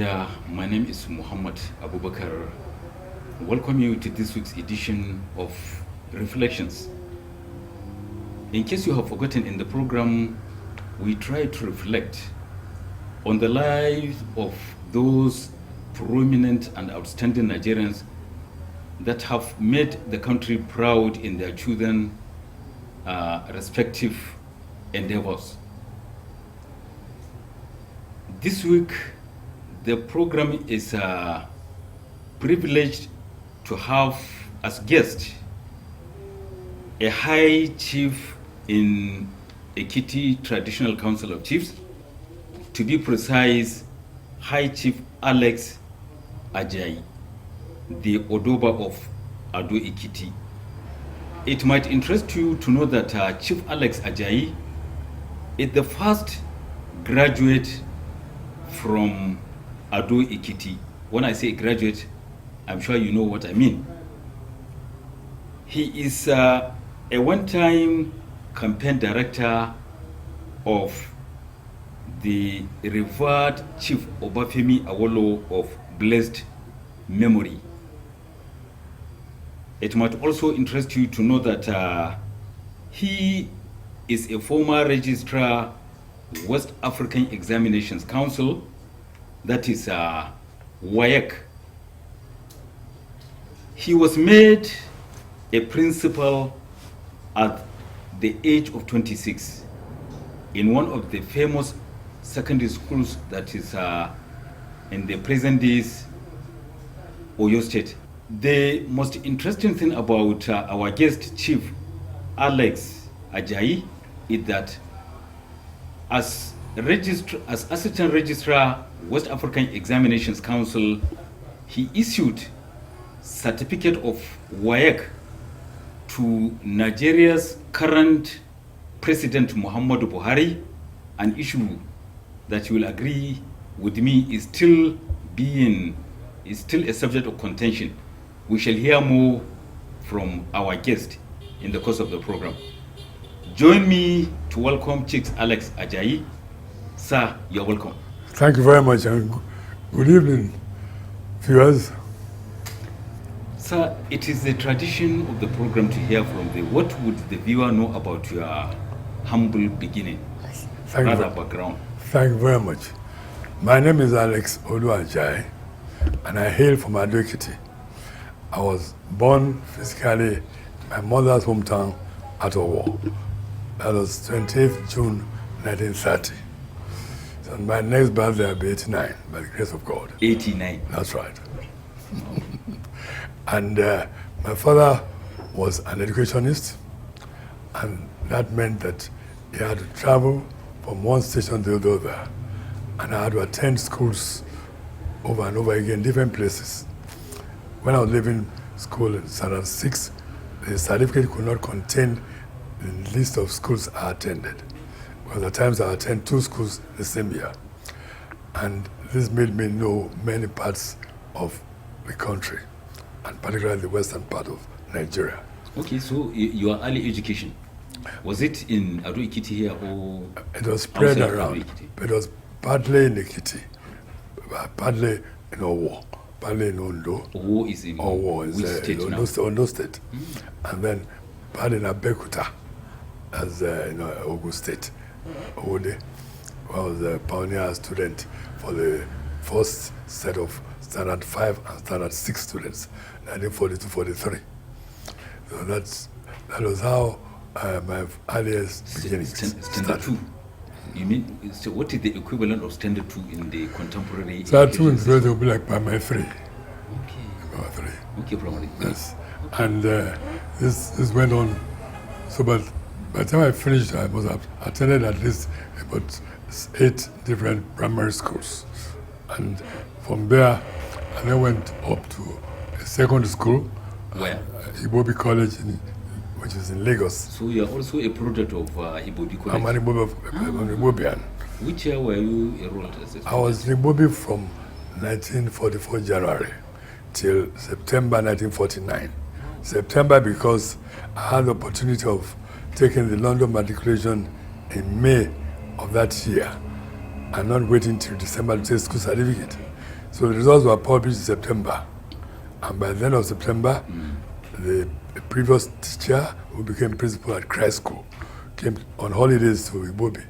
there, my name is Muhammad Abubakar. Welcome you to this week's edition of Reflections. In case you have forgotten, in the program, we try to reflect on the lives of those prominent and outstanding Nigerians that have made the country proud in their children respective endeavors. This week, the program is privileged to have as guest a high chief in Ekiti Traditional Council of Chiefs, to be precise, High Chief Alex Ajayi, the Odoba of Ado Ekiti. It might interest you to know that Chief Alex Ajayi is the first graduate from Ado Ekiti. When I say graduate, I'm sure you know what I mean. He is a one-time campaign director of the revered Chief Obafemi Awolowo of blessed memory. It might also interest you to know that he is a former registrar, West African Examinations Council, that is WAEC. He was made a principal at the age of 26 in one of the famous secondary schools that is in the present days Oyo State. The most interesting thing about our guest Chief Alex Ajayi is that as Assistant Registrar, West African Examinations Council, he issued certificate of WAEC to Nigeria's current President Muhammadu Buhari, an issue that you will agree with me is still a subject of contention. We shall hear more from our guest in the course of the program. Join me to welcome Chief Alex Ajayi. Sir, you're welcome. Thank you very much, and good evening, viewers. Sir, it is the tradition of the program to hear from the what would the viewer know about your humble beginning, background. Thank you very much. My name is Alex Olu Ajayi, and I hail from Ado Ekiti. I was born physically in my mother's hometown at Owo. That was 28th June 1930. So my next birthday will be 89, by the grace of God. 89? That's right. And my father was an educationist, and that meant that he had to travel from one station to the other, and I had to attend schools over and over again, different places. When I was leaving school in standard 6, the certificate could not contain the list of schools I attended. Because at times I attended 2 schools the same year. And this made me know many parts of the country, and particularly the western part of Nigeria. Okay, so your early education, was it in Ado Ekiti here or? It was spread around. It was partly in Ekiti, partly in Owo, partly in Ondo. Owo is in Ondo State. And then partly in Abeokuta, as Ogun State. Ode was a pioneer student for the first set of Standard 5 and Standard 6 students, 1942-43. So that was how my earliest beginnings Standard 2. You mean, so what is the equivalent of Standard 2 in the contemporary? Standard 2 is going to be like Primary 3. Okay. Primary 3. Okay, Primary 3. Yes. Okay. And this went on. So, but by the time I finished, I must have attended at least about 8 different primary schools. And from there, I then went up to a secondary school. Where? Ibobi College, which is in Lagos. So you are also a product of Ibobi College? I'm an Ibobian. Which year were you enrolled as a student? I was in Ibobi from 1944 January till September 1949. September because I had the opportunity of taking the London matriculation in May of that year and not waiting till December to take school certificate. So the results were published in September. And by the end of September, the previous teacher who became principal at Christ School came on holidays to Igbobi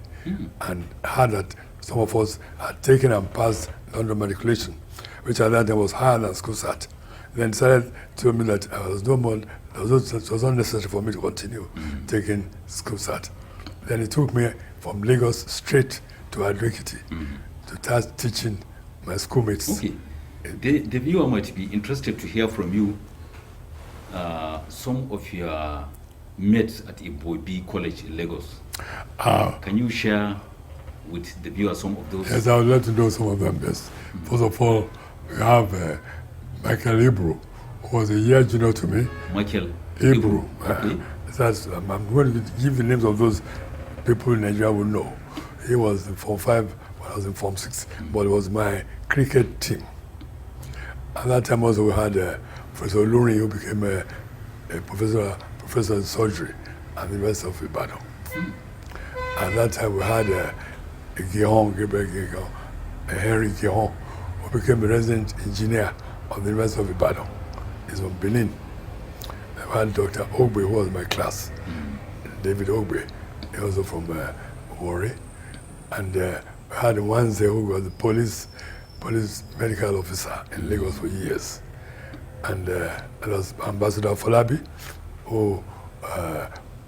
and heard that some of us had taken and passed London matriculation, which at that time was higher than school sat. Then decided to tell me that it was not necessary for me to continue taking school sat. Then he took me from Lagos straight to Adwekiti to start teaching my schoolmates. Okay. The viewer might be interested to hear from you some of your mates at Igbobi College in Lagos. Can you share with the viewer some of those? Yes, I would like to know some of them. Yes. First of all, we have Michael Ibru, who was a year junior to me. Michael Ibru. Okay. I'm going to give the names of those people in Nigeria will know. He was in Form 5 when I was in Form 6, but it was my cricket team. At that time also we had Professor Olu Ajayi, who became a professor in surgery at the University of Ibadan. At that time we had Gabriel Henry Gihon, who became a resident engineer of the University of Ibadan. He's from Benin. We had Dr. Ogbe, who was my class, David Ogbe, he also from Warri. And we had Wanze, who was the police medical officer in Lagos for years. And there was Ambassador Folabi, who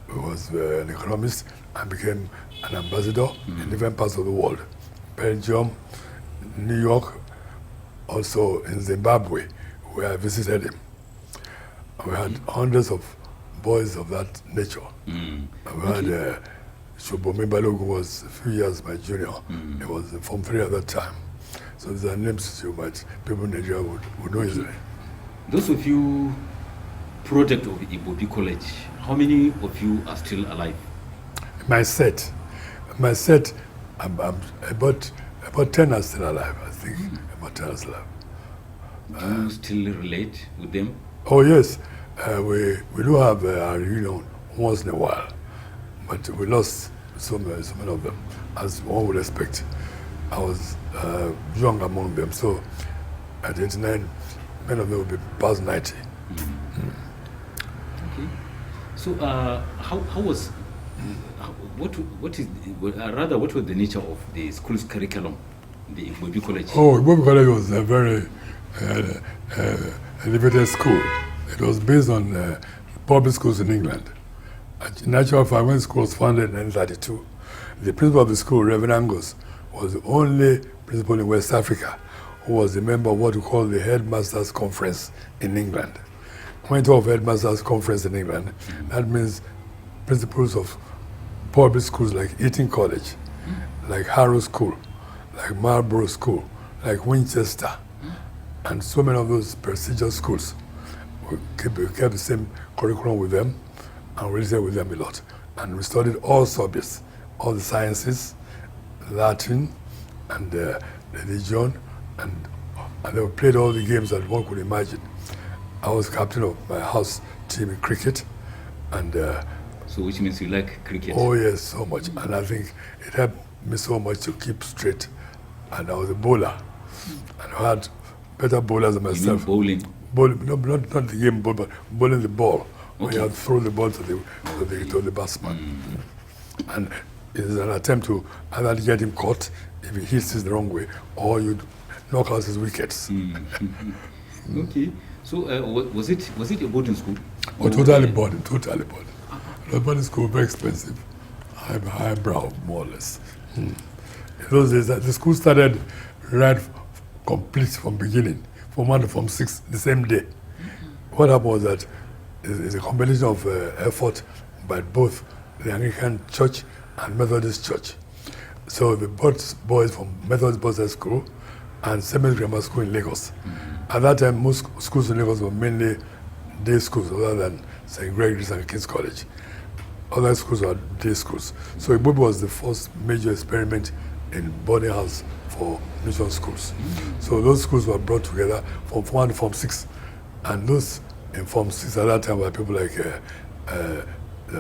was an economist and became an ambassador in different parts of the world. Belgium, New York, also in Zimbabwe, where I visited him. And we had hundreds of boys of that nature. And we had Shobome Balogun, who was a few years my junior. He was in Form 3 at that time. So these are names people in Nigeria would know easily. Those of you product of Igbobi College, how many of you are still alive? My set, about 10 are still alive, I think. About 10 are still alive. Do you still relate with them? Oh yes, we do have a reunion once in a while, but we lost so many of them, as one would expect. I was young among them, so at 89, many of them will be past 90. Okay. So how was what was the nature of the school's curriculum, the Igbobi College? Oh, Igbobi College was a very elevated school. It was based on public schools in England. In actual fact, when the school was founded in 1932, the principal of the school, Reverend Angus, was the only principal in West Africa who was a member of what we call the Headmasters' Conference in England. When you talk of Headmasters' Conference in England, that means principals of public schools like Eton College, like Harrow School, like Marlborough School, like Winchester, and so many of those prestigious schools. We kept the same curriculum with them and related with them a lot. And we studied all subjects, all the sciences, Latin, and religion, and they played all the games that one could imagine. I was captain of my house team in cricket, and so which means you like cricket? Oh yes, so much, and I think it helped me so much to keep straight. And I was a bowler, and I had better bowlers than myself. You mean bowling? No, not the game ball, but bowling the ball. Okay. When you have to throw the ball to the batsman, and it's an attempt to either get him caught if he hits it the wrong way, or you knock out his wickets. Okay. So was it a boarding school? Oh, totally boarding. The boarding school very expensive, highbrow more or less. In those days, the school started right complete from beginning, Form 1 to Form 6 the same day. What happened was that it's a combination of effort by both the Anglican Church and Methodist Church. So the both boys from Methodist Boys School and St. Mary's Grammar School in Lagos. At that time, most schools in Lagos were mainly day schools other than St. Gregory's and King's College. Other schools were day schools. So Igbobi was the first major experiment in boarding house for mission schools. So those schools were brought together from Form 1 to Form 6. And those in Form 6 at that time were people like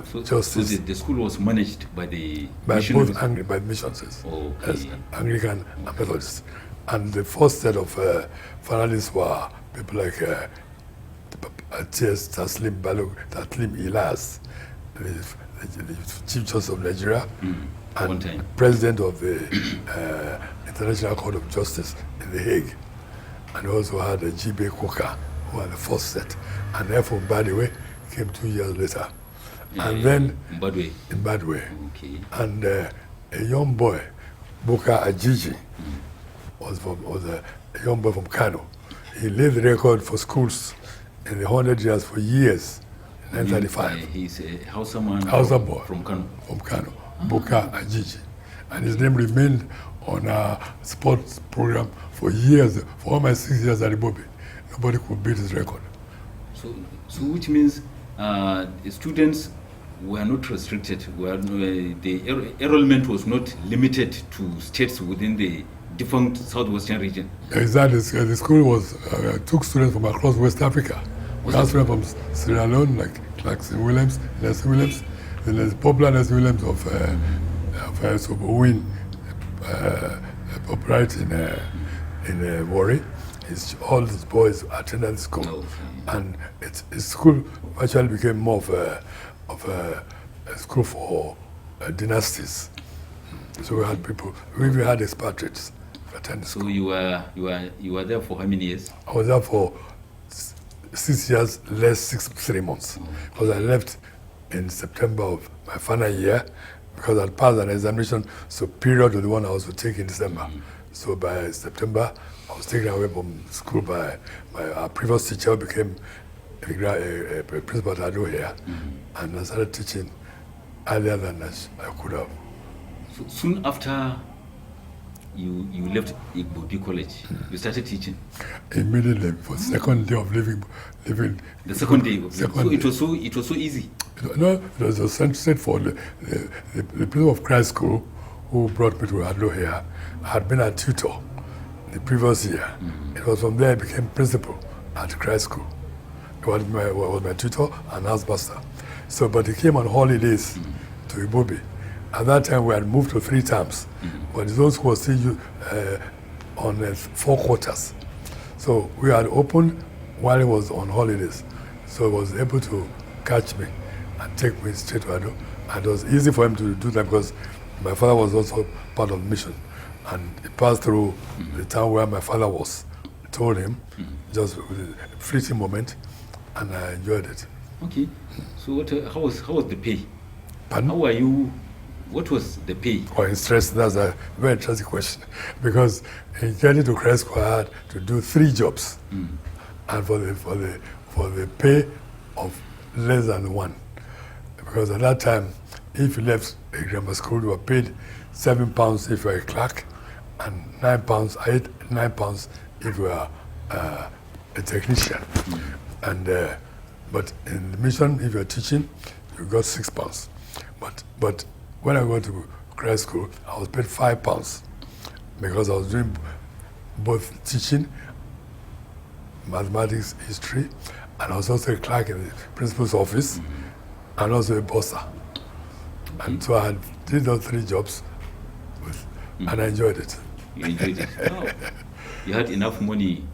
So the school was managed by the both by missionaries, okay. yes, Anglican and Methodist. And the first set of finalists were people like T.S. Taslim Ilas, the Chief Justice of Nigeria, and President of the International Court of Justice in The Hague. And also had a G.B. Coker, who was the first set. And therefore, by the way, came 2 years later. And then in Badway. Okay. And a young boy, Olu Ajayi, was a young boy from Kano. He laid the record for schools in the 100 years for years, in 1935. He's a Hausa boy from Kano. Olu Ajayi. And his name remained on our sports program for years. For all my 6 years at Ibobi, nobody could beat his record. So which means students were not restricted. The enrollment was not limited to states within the defunct southwestern region. Exactly. The school was took students from across West Africa. We had students from Sierra Leone, like Nelson Williams, then there's popular Nelson Williams of Sobowin, upright in Warri. All these boys attended school. Okay. And its school actually became more of a school for dynasties. So we had people, we even had expatriates attending school. So you were there for how many years? I was there for 6 years, less 3 months. Because I left in September of my final year, because I'd passed an examination superior to the one I was to take in December. So by September, I was taken away from school by our previous teacher, who became a principal at Ado here, and I started teaching earlier than I could have. So soon after you left Igbobi College, you started teaching? Immediately, for the second day of living. The second day? It was so easy? No, it was a straight for the principal of Christ School, who brought me to Ado here. I had been a tutor the previous year. It was from there I became principal at Christ School. He was my tutor and housemaster. So, but he came on holidays to Ibobi. At that time, we had moved to 3 terms, but those who were still on 4 quarters. So we had opened while he was on holidays. So he was able to catch me and take me straight to Ado. And it was easy for him to do that because my father was also part of the mission. And he passed through the town where my father was. I told him, just with a fleeting moment, and I enjoyed it. Okay. So how was the pay? Pardon? How were you? What was the pay? Oh, interesting. That's a very interesting question. Because in getting to Christ School, I had to do 3 jobs. And for the pay of less than 1. Because at that time, if you left a grammar school, you were paid £7 if you were a clerk, and £9 if you were a technician. And but in the mission, if you're teaching, you got £6. But when I went to Christ School, I was paid £5 because I was doing both teaching, mathematics, history, and I was also a clerk in the principal's office, and also a bossa. And so I did those 3 jobs, and I enjoyed it. You enjoyed it? Oh. You had enough money?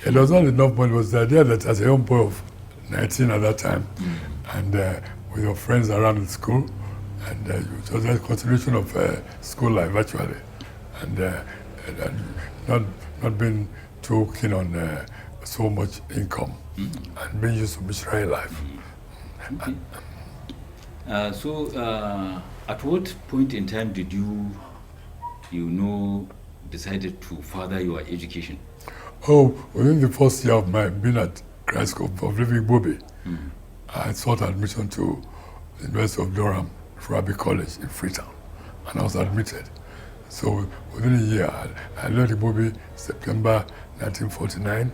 It was not enough money. It was the idea that as a young boy of 19 at that time, and with your friends around the school, and it was a continuation of school life actually, and not being too keen on so much income, and being used to missionary life. Okay. So at what point in time did you decided to further your education? Oh, within the first year of my being at Christ School of living Ibobi, I sought admission to the University of Durham, Abbey College in Freetown, and I was admitted. So within a year, I left Ibobi September 1949,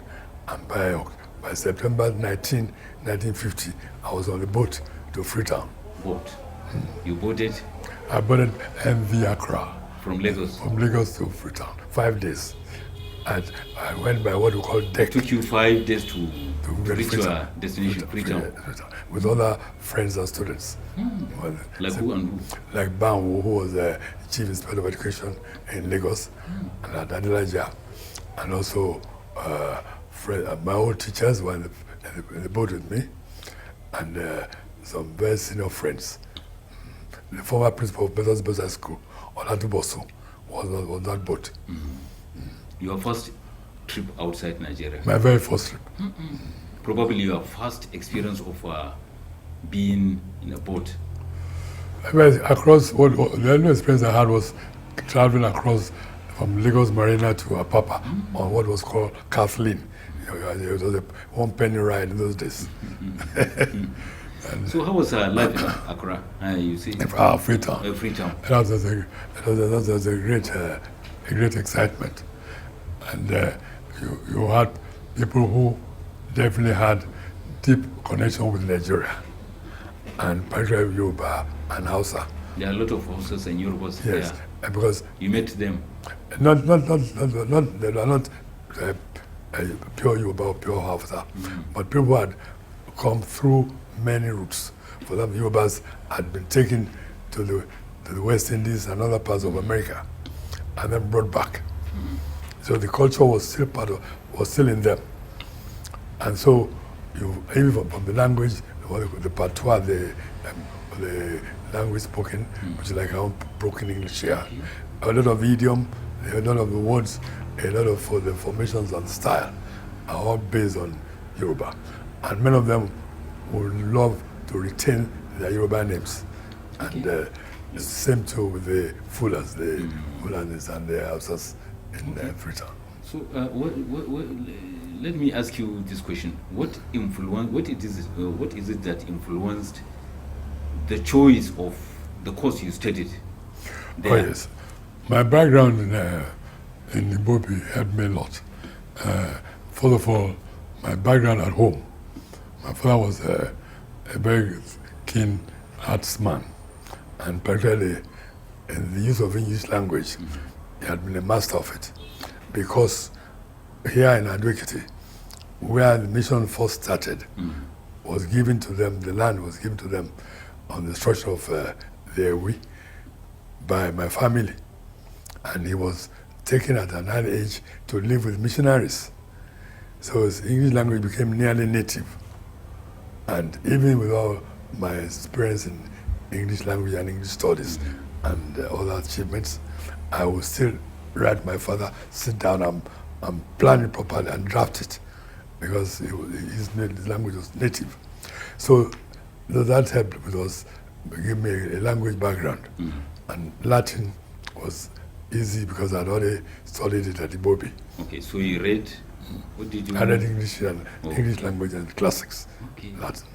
and by September 1950, I was on the boat to Freetown. Boat? You boated? I boarded MV Accra. From Lagos? From Lagos to Freetown, 5 days. I went by what we call deck. It took you 5 days to reach your Freetown. destination, Freetown. With other friends and students. Well, Like who and who? like Banwo, who was the Chief Inspector of Education in Lagos, and Adelaja, and also my old teachers were in the boat with me, and some very senior friends. The former principal of Bethesda High School, Olatuboso, was on that boat. Your first trip outside Nigeria? My very first trip. Probably your first experience of being in a boat. Well, the only experience I had was traveling across from Lagos Marina to Apapa on what was called Kathleen. It was a 1 penny ride in those days. So how was life in Accra? You see? Freetown. Freetown. That was a great excitement. And you had people who definitely had deep connection with Nigeria, and particularly Yoruba and Hausa. There are a lot of Hausas and Yorubas. Yes, there. because you met them. They are not pure Yoruba or pure Hausa, but people had come through many routes. For them, Yorubas had been taken to the West Indies and other parts of America, and then brought back. So the culture was still in them, and so even from the language, the patois, the language spoken, which is like our own broken English here, a lot of idiom, a lot of the words, a lot of the formations and style are all based on Yoruba, and many of them would love to retain their Yoruba names, and the same too with the Fullers, the Fulanis and the Hausas in Freetown. So, let me ask you this question: What is it that influenced the choice of the course you studied there? Oh yes, my background in Ibobi helped me a lot. First of all, my background at home. My father was a very keen artsman, and particularly in the use of English language. He had been a master of it, because here in Adwekiti, where the mission first started, was given to them, the land was given to them on the instruction of the Ewi by my family. And he was taken at an early age to live with missionaries. So his English language became nearly native. And even with all my experience in English language and English studies and other achievements, I would still write my father, sit down and plan it properly and draft it, because his language was native. So that helped with us, give me a language background. And Latin was easy because I'd already studied it at Ibobi. Okay, so you read, what did you I read English and English language and classics, Latin.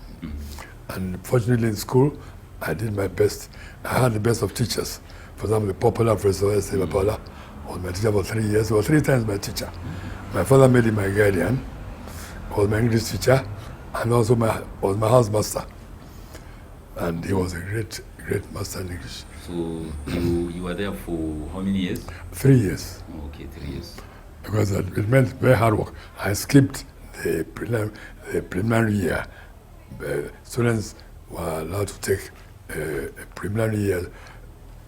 And fortunately in school, I did my best. I had the best of teachers. For example, the popular Professor S. Paula was my teacher for 3 years. He was 3 times my teacher. My father made him my guardian, was my English teacher, and also was my house master. And he was a great master in English. So you were there for how many years? 3 years. Okay, 3 years. Because it meant very hard work. I skipped the preliminary year. Students were allowed to take a preliminary year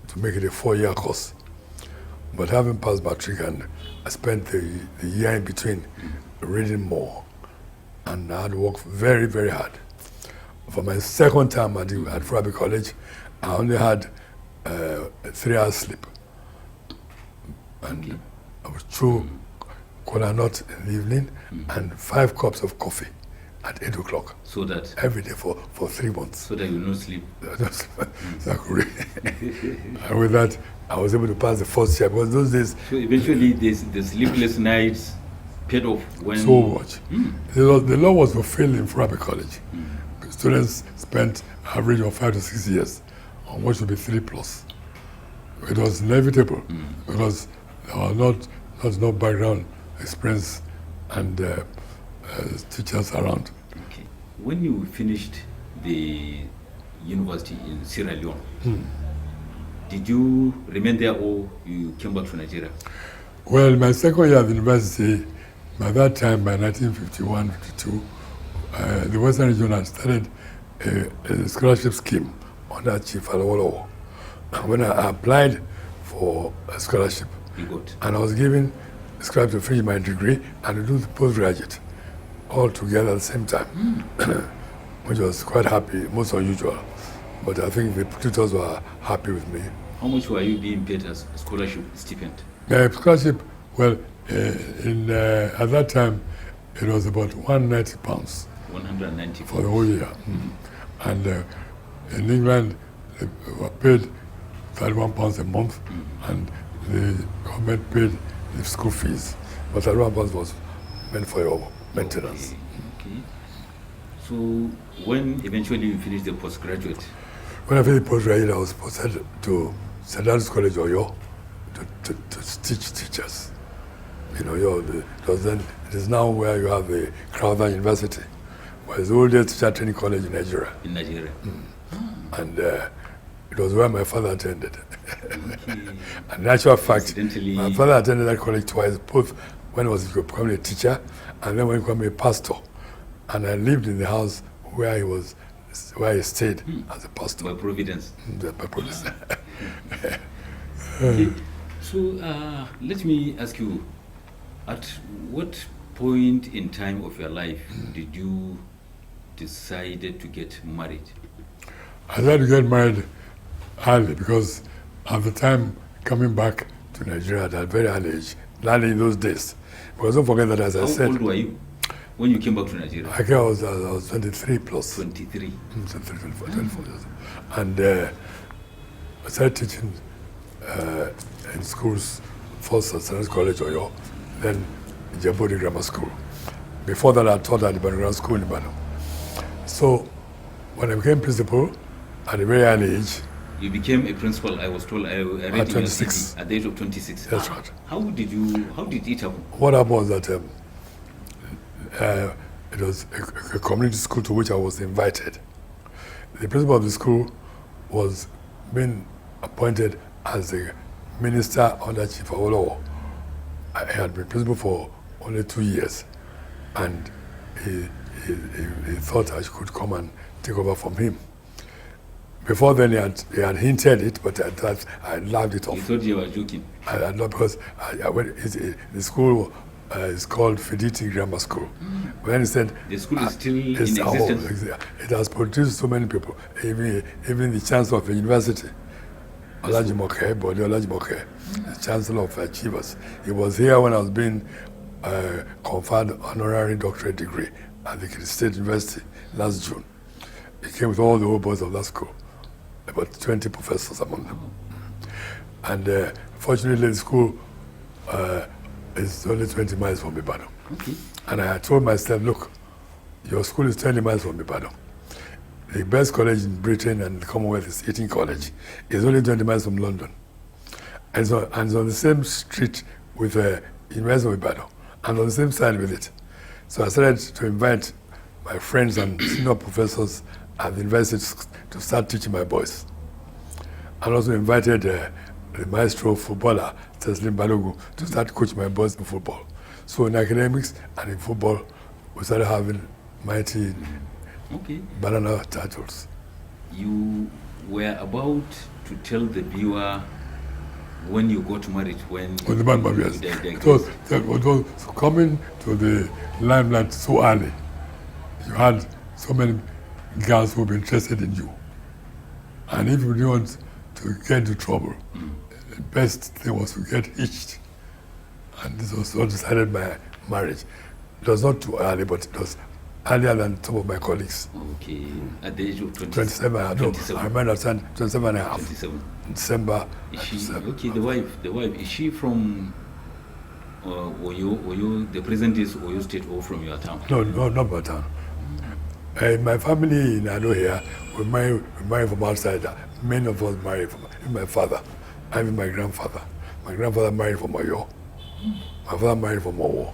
to make it a 4-year course. But having passed matric, and I spent the year in between reading more, and I had to work very, very hard. For my second time at Furabi College, I only had 3 hours sleep. And I would chew cola nut in the evening and 5 cups of coffee at 8 o'clock. So that? Every day for 3 months. So that you will not sleep? So I could read. And with that, I was able to pass the first year, because those days... So eventually the sleepless nights paid off when... So much. The law was fulfilled in Furabi College. Students spent an average of 5 to 6 years on what should be 3+. It was inevitable, because there was no background experience and teachers around. Okay. When you finished the university in Sierra Leone, did you remain there or you came back to Nigeria? Well, my second year at the university, by that time, by 1951, 52, the Western Region had started a scholarship scheme under Chief Alawolowo. And when I applied for a scholarship, and I was given a scholarship to finish my degree and to do the postgraduate all together at the same time, which was quite happy, most unusual. But I think the tutors were happy with me. How much were you being paid as a scholarship stipend? Scholarship, well, at that time, it was about £190. 190 for the whole year. And in England, they were paid £31 a month, and the government paid the school fees. But £31 was meant for your maintenance. Okay. So when eventually you finished the postgraduate? When I finished the postgraduate, I was posted to St. Andrews College, Oyo, to teach teachers. You know, it is now where you have the Crowther University. Well, it's the oldest teacher training college in Nigeria. In Nigeria. And it was where my father attended. And in actual fact, my father attended that college twice, both when he was becoming a teacher and then when he became a pastor. And I lived in the house where he stayed as a pastor. By Providence. By Providence. Okay. So let me ask you, at what point in time of your life did you decided to get married? I decided to get married early because at the time coming back to Nigeria at a very early age, early in those days. Because don't forget that, as I said. How old were you when you came back to Nigeria? I was 23 plus. 23? 24 years. And I started teaching in schools, first at St. Andrews College, Oyo, then Jabodi Grammar School. Before that, I taught at the Grammar School in Ibadan. So, when I became principal at a very early age. You became a principal, I was told, I read at 26. At the age of 26. That's right. How did it happen? What happened was that it was a community school to which I was invited. The principal of the school was being appointed as the minister under Chief Awolowo. I had been principal for only 2 years, and he thought I could come and take over from him. Before then, he had hinted it, but I laughed it off. You thought you were joking? I not because the school is called Fidelity Grammar School. When he said the school is still in existence. It has produced so many people, even the chancellor of the university, Olajimoke, Bode Olajimoke, the chancellor of Achievers. He was here when I was being conferred honorary doctorate degree at the State University last June. He came with all the old boys of that school, about 20 professors among them. And fortunately, the school is only 20 miles from Ibadan. Okay. And I told myself, look, your school is 20 miles from Ibadan. The best college in Britain and the Commonwealth is Eton College. It's only 20 miles from London. And it's on the same street with the University of Ibadan, and on the same side with it. So I started to invite my friends and senior professors at the university to start teaching my boys. I also invited the maestro footballer, Teslim Balogun, to start coaching my boys in football. So in academics and in football, we started having mighty banana titles. You were about to tell the viewer when you got married, the man, yes. It was coming to the limelight so early. You had so many girls who were interested in you. And if you didn't want to get into trouble, the best thing was to get hitched. And this was what decided my marriage. It was not too early, but it was earlier than some of my colleagues. Okay. At the age of 27. I remember at 27 and a half. 27. December. Is she, okay, the wife, is she from Oyo, the present is Oyo State, or from your town? No, not my town. My family in Ado here, we married from outside. Many of us married from my father, even my grandfather. My grandfather married from Oyo. My father married from Owo.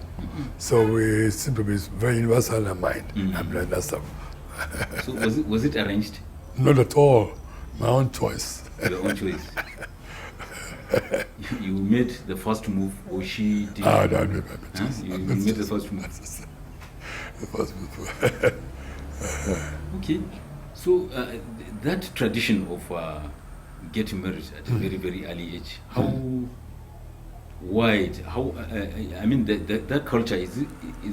So we seem to be very universal in mind. I'm like that stuff. So was it arranged? Not at all. My own choice. Your own choice. You made the first move, or she did? No, You made the first move. The first move. Okay, so that tradition of getting married at a very, very early age, how wide, I mean, that culture, is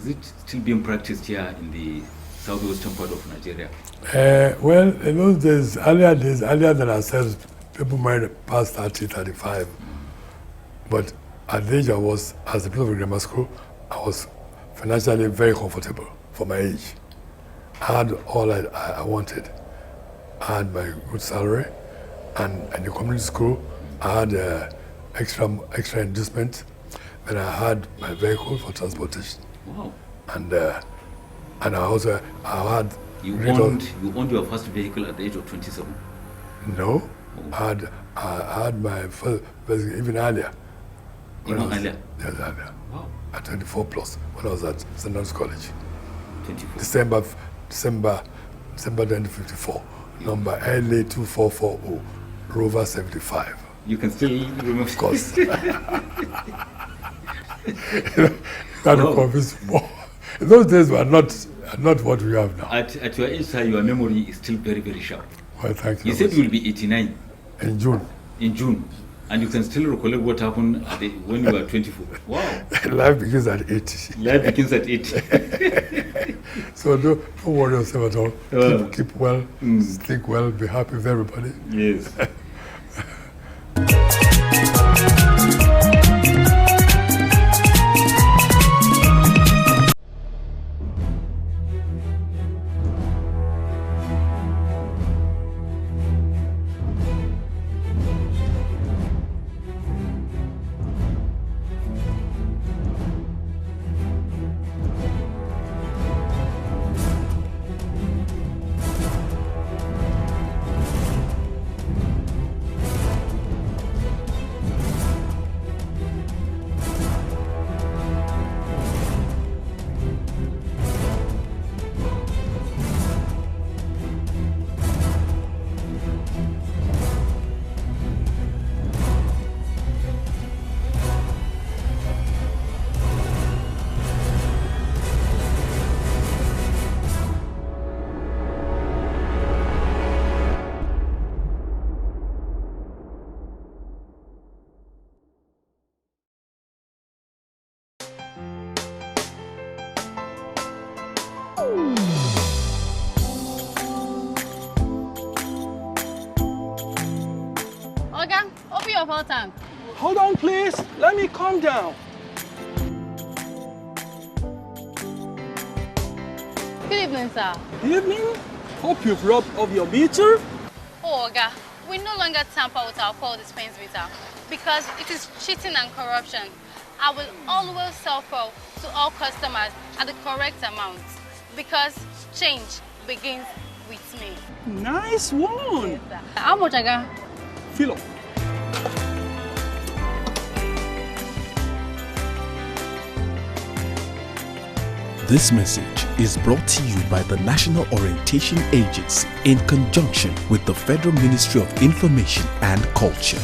it still being practiced here in the southwestern part of Nigeria? Well, in those days, earlier than ourselves, people married past 30, 35. But at the age I was, as a principal of grammar school, I was financially very comfortable for my age. I had all I wanted. I had my good salary, and in the community school, I had extra inducement. Then I had my vehicle for transportation. Wow. And I had. You owned your first vehicle at the age of 27? No, I had my first vehicle even earlier. Even earlier? Yes, earlier. Wow. At 24 plus, when I was at St. John's College. 24. December 1954. Number LA 2440, Rover 75. You can still remember? Of course. That will convince me more. Those days were not what we have now. At your age, sir, your memory is still very, very sharp. Well, thank you. You said you will be 89. In June. In June. And you can still recollect what happened when you were 24. Wow. Life begins at 80. Life begins at 80. So don't worry yourself at all. Keep well, think well, be happy with everybody. Yes. Oga, open your full tank. Hold on, please. Let me calm down. Good evening, sir. Evening. Hope you've rubbed off your meter. Oh, Oga, we no longer tamper with our fuel dispense meter because it is cheating and corruption. I will always sell fuel to all customers at the correct amount because change begins with me. Nice one. Yes, sir. How much, Oga? Fill up. This message is brought to you by the National Orientation Agency in conjunction with the Federal Ministry of Information and Culture.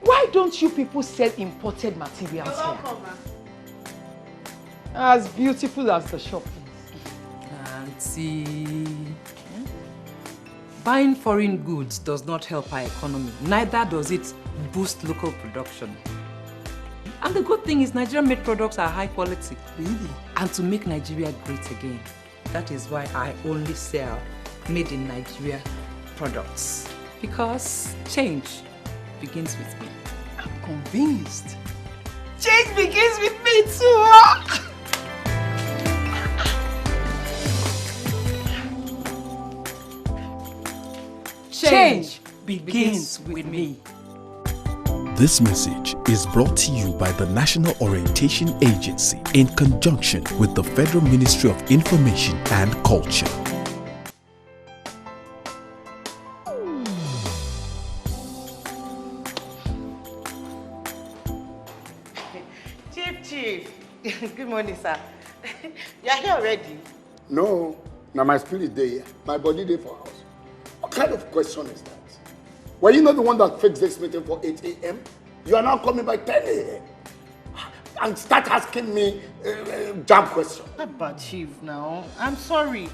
Why don't you people sell imported materials here? As beautiful as the shop is. Auntie, buying foreign goods does not help our economy. Neither does it boost local production. And the good thing is Nigerian-made products are high quality. Really? And to make Nigeria great again, that is why I only sell made in Nigeria products. Because change begins with me. I'm convinced. Change begins with me too, huh? Change begins with me. This message is brought to you by the National Orientation Agency in conjunction with the Federal Ministry of Information and Culture. Chief, good morning, sir. You are here already? No, now my spirit day, my body day for house. What kind of question is that? Were you not the one that fixed this meeting for 8 a.m.? You are now coming by 10 a.m. and start asking me jab questions. But Chief, now, I'm sorry.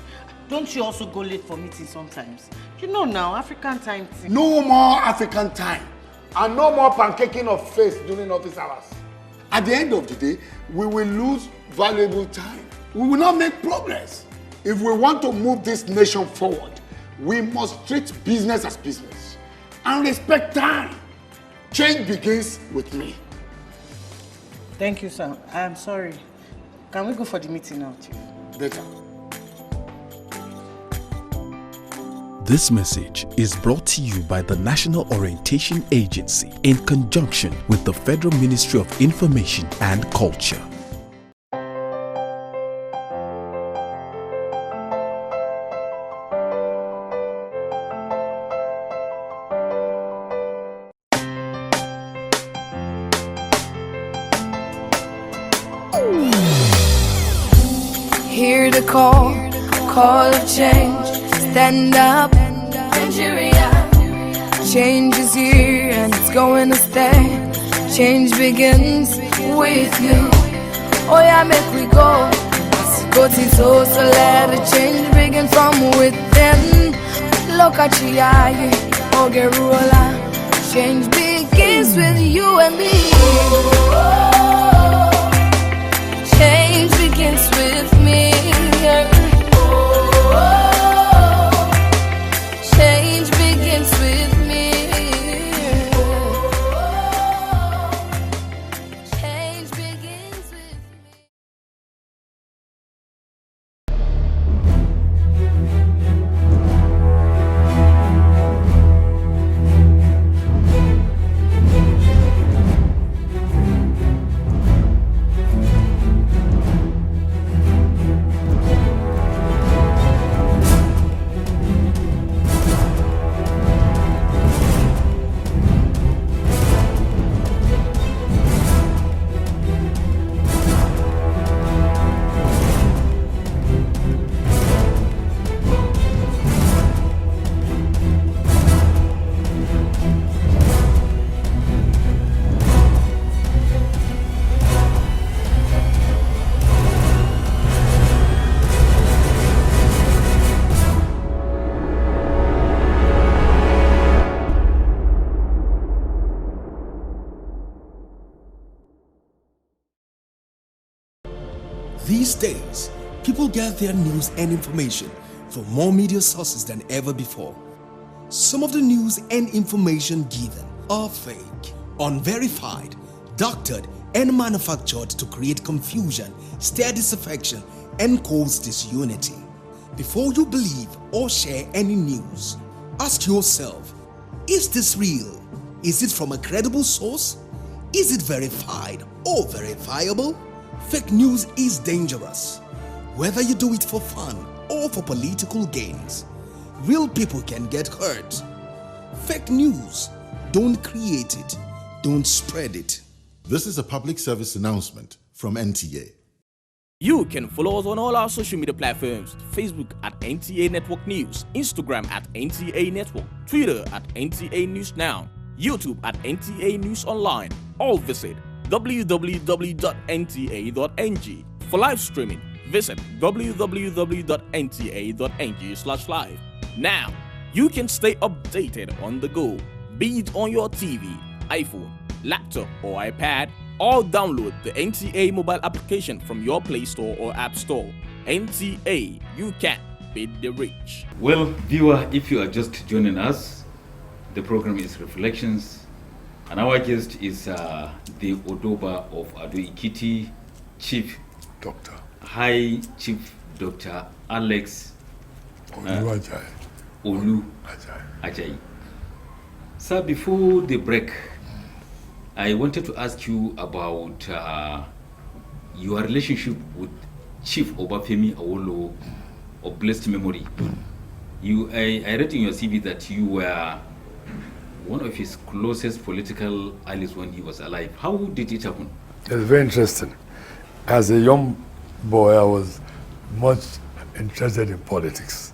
Don't you also go late for meetings sometimes? You know now, African time. No more African time. And no more pancaking of face during office hours. At the end of the day, we will lose valuable time. We will not make progress. If we want to move this nation forward, we must treat business as business and respect time. Change begins with me. Thank you, sir. I'm sorry. Can we go for the meeting now, Chief? Better. This message is brought to you by the National Orientation Agency in conjunction with the Federal Ministry of Information and Culture. Hear the call of change. Stand up, Nigeria. Change is here and it's going to stay. Change begins with you. Oh yeah, make we go. Go to so let the change begin from within. Look at Ajayi, Ogeruola. Change begins with you and me. Change begins with me. Change begins with me. Change begins with me. These days, people get their news and information from more media sources than ever before. Some of the news and information given are fake, unverified, doctored, and manufactured to create confusion, stir disaffection, and cause disunity. Before you believe or share any news, ask yourself, is this real? Is it from a credible source? Is it verified or verifiable? Fake news is dangerous. Whether you do it for fun or for political gains, real people can get hurt. Fake news, don't create it, don't spread it. This is a public service announcement from NTA. You can follow us on all our social media platforms: Facebook at NTA Network News, Instagram at NTA Network, Twitter at NTA News Now, YouTube at NTA News Online. All visit www.nta.ng. For live streaming, visit www.nta.ng/live. Now, you can stay updated on the go, be it on your TV, iPhone, laptop, or iPad, or download the NTA mobile application from your Play Store or App Store. NTA, you can beat the rich. Well, viewer, if you are just joining us, the program is Reflections, and our guest is the Odoba of Ado Ekiti, Chief Doctor. High Chief Dr. Alex Olu Ajayi. Olu Ajayi. Sir, before the break, I wanted to ask you about your relationship with Chief Obafemi Awolowo of blessed memory. I read in your CV that you were one of his closest political allies when he was alive. How did it happen? It's very interesting. As a young boy, I was much interested in politics.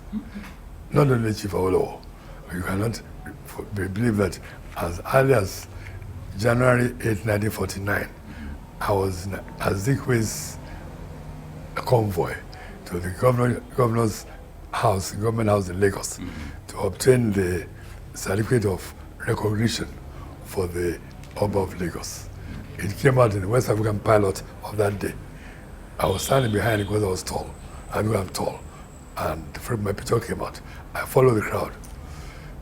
Not only Chief Olu. You cannot believe that as early as January 8, 1949, I was in Azikwe's convoy to the governor's house, government house in Lagos, to obtain the certificate of recognition for the Oba of Lagos. It came out in the West African pilot of that day. I was standing behind it because I was tall. I knew I'm tall. And my picture came out. I followed the crowd.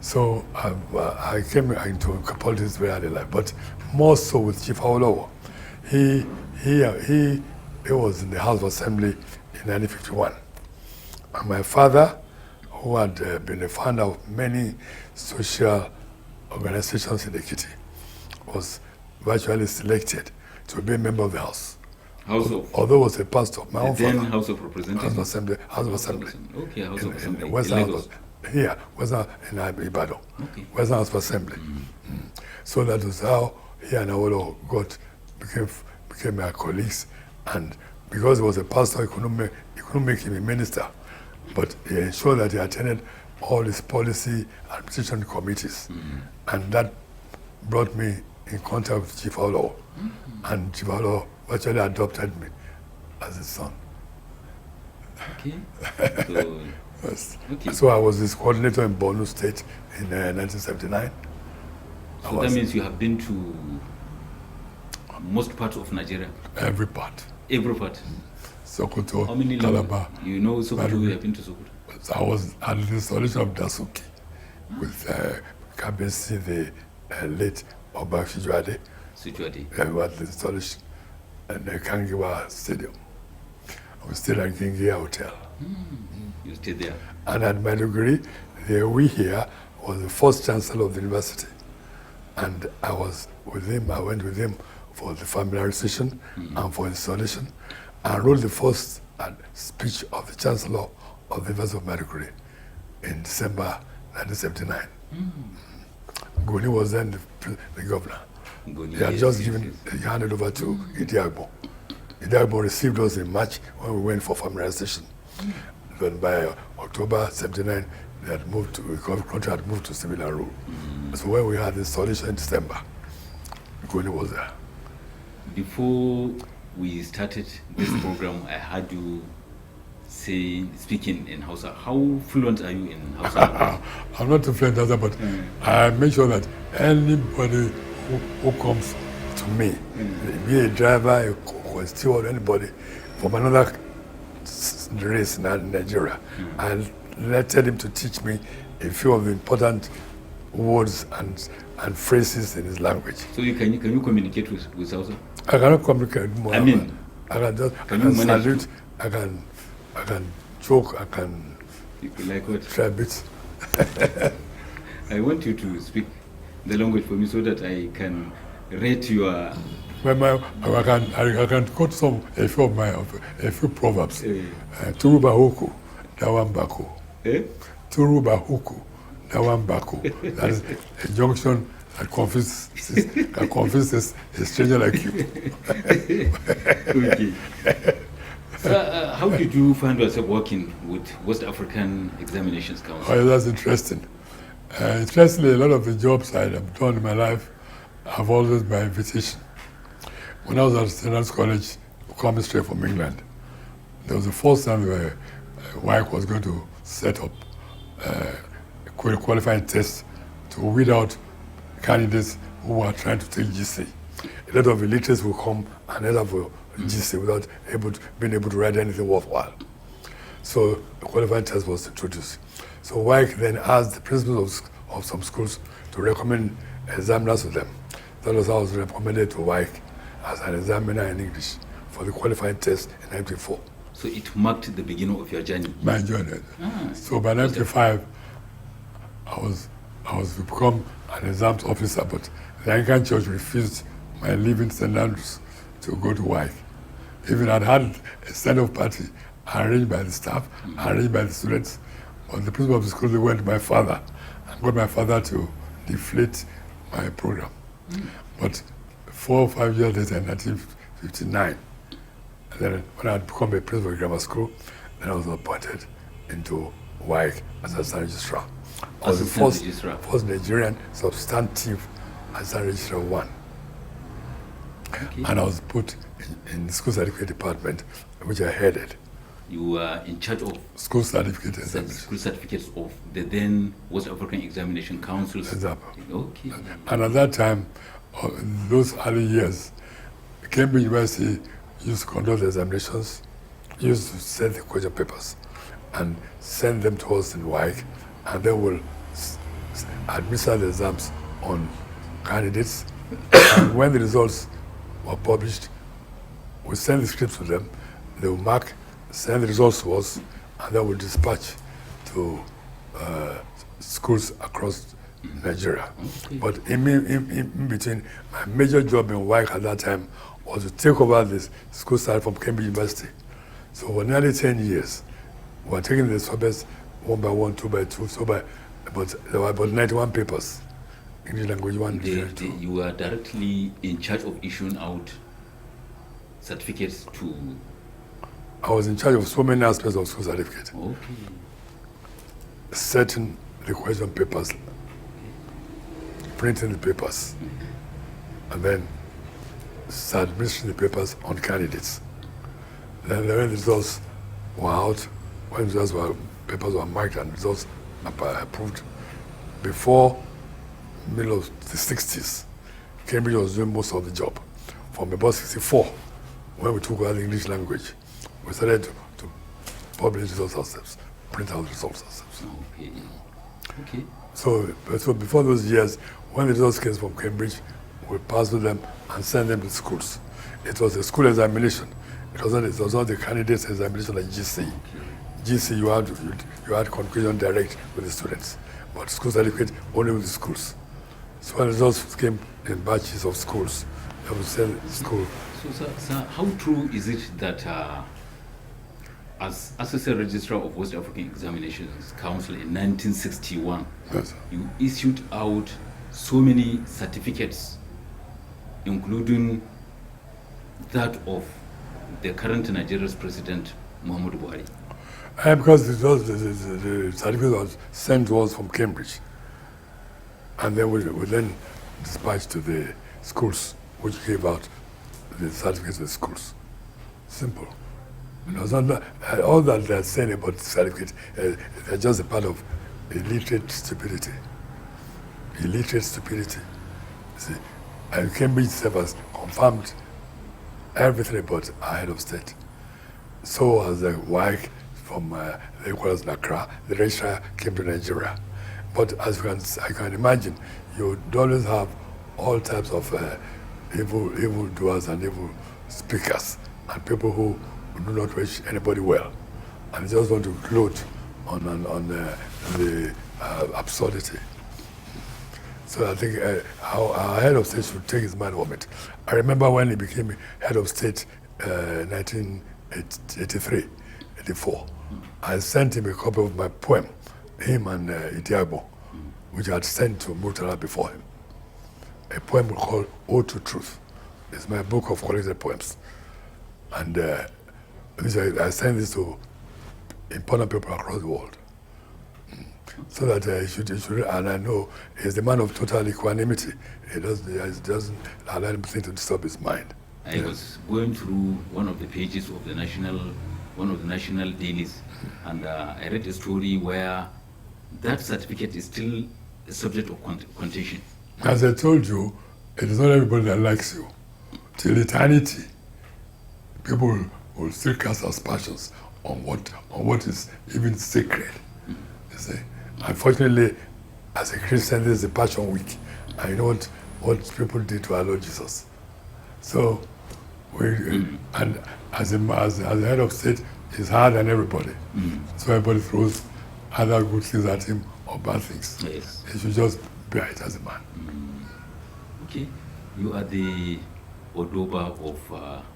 So I came into politics very early life, but more so with Chief Awolowo. He was in the House of Assembly in 1951. And my father, who had been a founder of many social organizations in Ekiti, was virtually selected to be a member of the House. Although was a pastor, my own father. House of Representatives? House of Assembly. Okay, House of Assembly. In Western House. Here, Western in Ibadan. Okay. Western House of Assembly. So that was how he and Awolowo became my colleagues. And because he was a pastor, he couldn't make him a minister. But he ensured that he attended all his policy administration committees. And that brought me in contact with Chief Awolowo. And Chief Awolowo virtually adopted me as his son. Okay. So I was his coordinator in Borno State in 1979. So that means you have been to most parts of Nigeria? Every part. Every part? Sokoto, how many Calabar. You know Sokoto, you have been to Sokoto? So I was at the installation of Dasuki with Kabesi, the late Oba Sijuade. Sijuade. We were at the installation in the Kangiwa Stadium. We stayed at Kingia Hotel. You stayed there? And at my degree, we here was the first chancellor of the university. And I was with him, I went with him for the familiarization and for installation. I wrote the first speech of the chancellor of the University of Maiduguri in December 1979. Goni was then the governor. He had just he handed over to Idi Agbo. Idi Agbo received us in March when we went for familiarization. Then by October 79, the country had moved to civilian rule. So when we had the installation in December, Goni was there. Before we started this program, I heard you speaking in Hausa. How fluent are you in Hausa? I'm not too fluent in Hausa, but I make sure that anybody who comes to me, be a driver, a steward, anybody from another race in Nigeria, I'll tell him to teach me a few of the important words and phrases in his language. So can you communicate with Hausa? I cannot communicate more. I mean, I can salute, I can joke, I can like what? Try a bit. I want you to speak the language for me so that I can rate your. Well, I can quote a few proverbs. Turuba huku, dawambako. Turuba huku, dawambako. That is a junction that convinces a stranger like you. Okay. How did you find yourself working with West African Examinations Council? Oh, that's interesting. Interestingly, a lot of the jobs I have done in my life have always by invitation. When I was at St. College, coming straight from England, there was the first time where WIC was going to set up a qualifying test to weed out candidates who were trying to take GC. A lot of illiterates will come and end up with GC without being able to write anything worthwhile. So the qualifying test was introduced. So WIC then asked the principals of some schools to recommend examiners to them. That was how I was recommended to WIC as an examiner in English for the qualifying test in 1994. So it marked the beginning of your journey? My journey. So by 1995, I was become an exams officer, but the Anglican Church refused my leaving St. Andrews to go to WIC. Even I'd had a send-off party arranged by the staff, arranged by the students, but the principal of the school, they went to my father and got my father to deflate my program. But 4 or 5 years later, in 19 1959. And then when I had become a principal of grammar school, then I was appointed into WAEC as assistant registrar. I was the first Nigerian substantive assistant registrar one. Okay. And I was put in the school certificate department, which I headed. You were in charge of school certificate examination. School certificates of the then West African Examination Council. Exactly. Okay. And at that time, in those early years, Cambridge University used to conduct the examinations, used to send the question papers and send them to us in WAEC, and they will administer the exams on candidates. And when the results were published, we send the scripts to them, they will mark, send the results to us, and then we'll dispatch to schools across Nigeria. Okay. But in between, my major job in WAEC at that time was to take over this school side from Cambridge University. So for nearly 10 years, we were taking the subjects one by one, two by two, but there were about 91 papers. English language one. You were directly in charge of issuing out certificates to... I was in charge of so many aspects of school certificate. Okay. Setting the question papers, printing the papers, and then administering the papers on candidates. Then the results were out, when papers were marked and results approved. Before middle of the 60s, Cambridge was doing most of the job. From about 64, when we took over the English language, we started to publish results ourselves, print out results ourselves. Okay. Okay. So before those years, when the results came from Cambridge, we passed to them and sent them to schools. It was a school examination. It was not the candidates examination like GC. Okay. GC, you had communication direct with the students, but school certificate only with the schools. So when the results came in batches of schools, they would send school. So, sir, how true is it that as Associate Registrar of West African Examinations Council in 1961, yes, you issued out so many certificates, including that of the current Nigeria's President, Muhammadu Buhari? Because the certificate was sent to us from Cambridge. And then we then dispatched to the schools, which gave out the certificates to the schools. Simple. It was not, all that they're saying about the certificate, they're just a part of illiterate stupidity. Illiterate stupidity. See, and Cambridge itself has confirmed everything about our head of state. So as the WAEC from the headquarters in Accra, the registrar came to Nigeria. But as I can imagine, you always have all types of evil doers and evil speakers, and people who do not wish anybody well, and just want to gloat on the absurdity. So I think our head of state should take his mind from it. I remember when he became head of state 1983, 84. I sent him a copy of my poem, him and Idiabo, which I had sent to Murtala before him. A poem called Ode to Truth. It's my book of collected poems. And I sent this to important people across the world. So that he should, and I know he's the man of total equanimity. He doesn't allow anything to disturb his mind. I was going through one of the pages of the national dailies, and I read a story where that certificate is still a subject of contention. As I told you, it is not everybody that likes you. Till eternity, people will still cast aspersions on what is even sacred. You see, unfortunately, as a Christian, this is the Passion Week, and you know what people did to our Lord Jesus. So, and as the head of state, he's hard on everybody. So everybody throws either good things at him or bad things. Yes. He should just bear it as a man. Okay, you are the Odoba of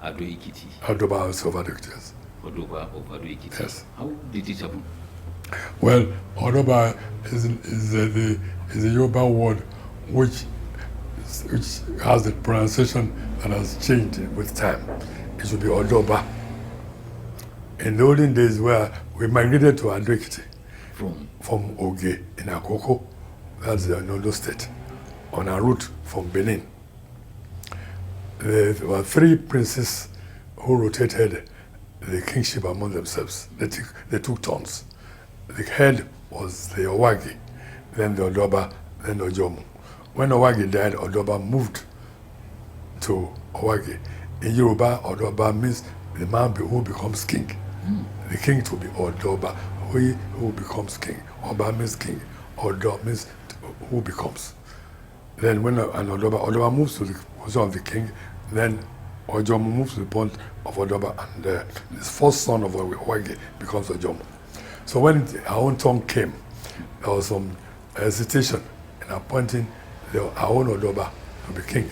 Ado Ekiti. Odoba of Ado Ekiti, yes. Odoba of Ado Ekiti. Yes. How did it happen? Well, Odoba is the Yoruba word which which has the pronunciation that has changed with time. It should be Odoba. In the olden days where we migrated to Adwekiti from Oge in Akoko, that's the Ondo State, on our route from Benin. There were 3 princes who rotated the kingship among themselves. They took turns. The head was the Owagi, then the Odoba, then the Ojomu. When Owagi died, Odoba moved to Owagi. In Yoruba, Odoba means the man who becomes king. The king to be Odoba, who becomes king. Oba means king. Odo means who becomes. Then when Odoba moves to the position of the king, then Ojomu moves to the point of Odoba, and his first son of Owagi becomes Ojomu. So when our own turn came, there was some hesitation in appointing our own Odoba to be king,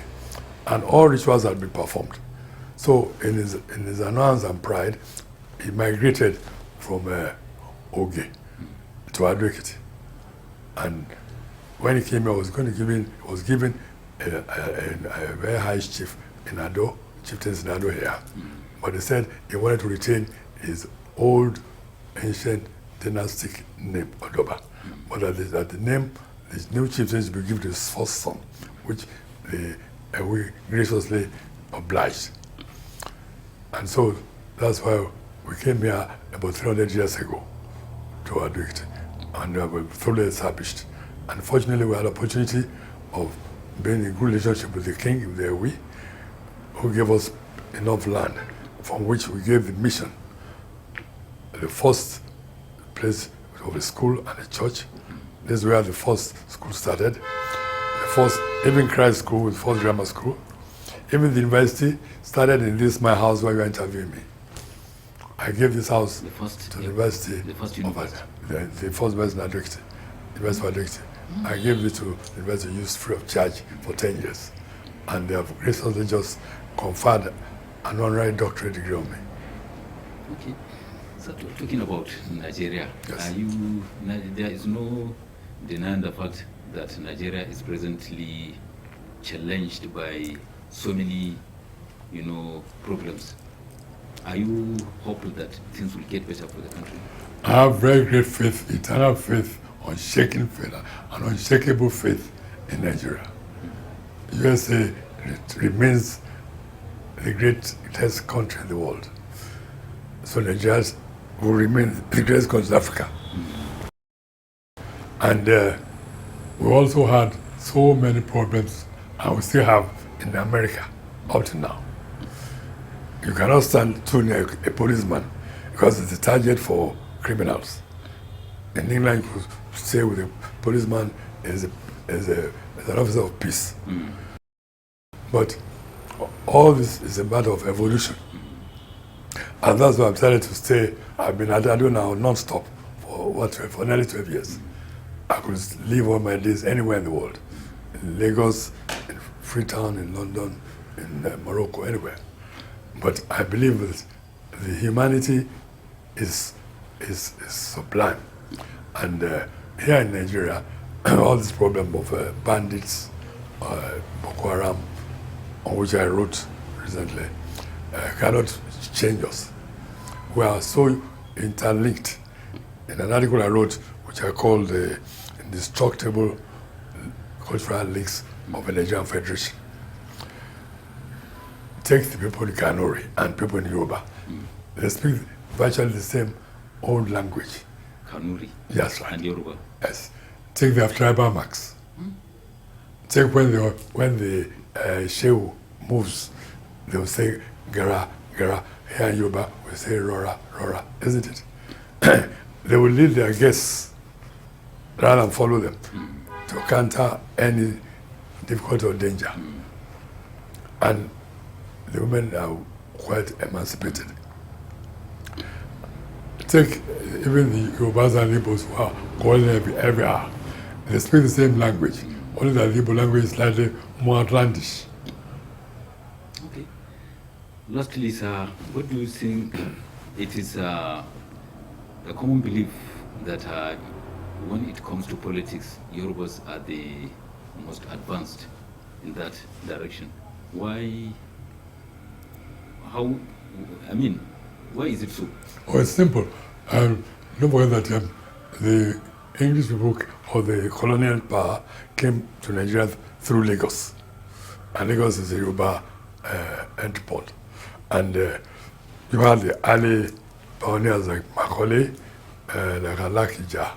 and all rituals had been performed. So in his annoyance and pride, he migrated from Oge to Adwekiti, and when he came here, was given a very high chief in Ado, chieftains in Ado here. But he said he wanted to retain his old, ancient, dynastic name, Odoba. But at the name, the new chieftains will give to his first son, which we graciously obliged. And so that's why we came here about 300 years ago to Adwekiti, and we were fully established. Unfortunately, we had the opportunity of being in good relationship with the king, who gave us enough land from which we gave the mission the first place of a school and a church. This is where the first school started. The first, even Christ School, the first grammar school. Even the university started in this my house where you are interviewing me. I gave this house to the university. The first university. The first university in Adwekiti. University of Adwekiti. I gave it to the university used free of charge for 10 years. And they have recently just conferred an honorary doctorate degree on me. Okay. So talking about Nigeria, yes. There is no denying the fact that Nigeria is presently challenged by so many, problems. Are you hopeful that things will get better for the country? I have very great faith, eternal faith, unshaken faith, and unshakable faith in Nigeria. USA remains the greatest country in the world. So Nigeria will remain the greatest country in Africa. And we also had so many problems, and we still have in America up to now. You cannot stand too near a policeman because it's a target for criminals. In England, you could stay with a policeman as an officer of peace. But all this is a matter of evolution. And that's why I've decided to stay. I've been at Ado now non-stop for nearly 12 years. I could live all my days anywhere in the world. In Lagos, in Freetown, in London, in Morocco, anywhere. But I believe that the humanity is sublime. And here in Nigeria, all this problem of bandits, Boko Haram, on which I wrote recently, cannot change us. We are so interlinked. In an article I wrote, which I called the Indestructible Cultural Links of a Nigerian Federation. Take the people in Kanuri and people in Yoruba. They speak virtually the same old language. Kanuri? Yes, right. And Yoruba? Yes. Take their tribal marks. Take when the Shehu moves, they will say Gara, Gara. Here in Yoruba, we say Rora, Rora, isn't it? They will lead their guests rather than follow them to counter any difficulty or danger. And the women are quite emancipated. Take even the Yorubas and Igbos who are calling every hour. They speak the same language, only that the Igbo language is slightly more outlandish. Okay. Lastly, sir, what do you think it is a common belief that when it comes to politics, Yorubas are the most advanced in that direction. Why? How? I mean, why is it so? Oh, it's simple. Don't forget that the English people or the colonial power came to Nigeria through Lagos. And Lagos is a Yoruba entrepot. And you had the early pioneers like Macaulay, like Alakija,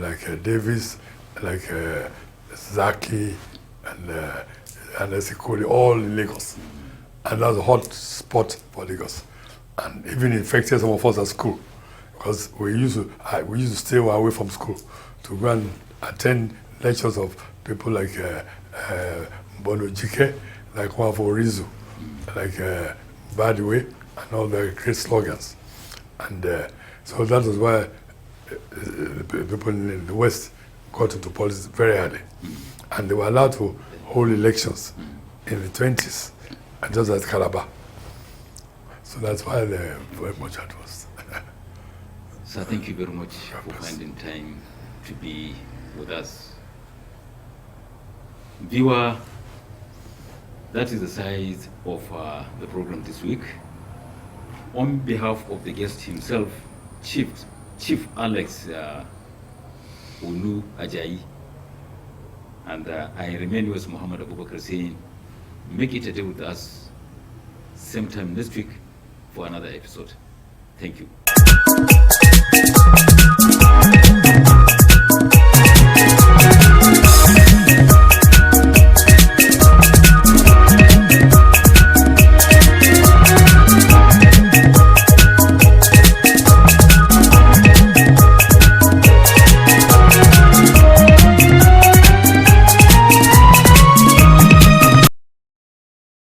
like Davis, like Zaki, and Ezekiel, all in Lagos. And that was a hot spot for Lagos. And even infected some of us at school. Because we used to stay away from school to go and attend lectures of people like Bono Jike, like one for Rizu, like Badway, and all the great slogans. And so that was why the people in the West got into politics very early. And they were allowed to hold elections in the 20s, and just at Calabar. So that's why they're very much advanced. So thank you very much for finding time to be with us. Viewer, that is the size of the program this week. On behalf of the guest himself, Chief Alex Olu Ajayi, and I remain yours, Muhammad Abubakar, saying, make it a day with us, same time next week for another episode. Thank you.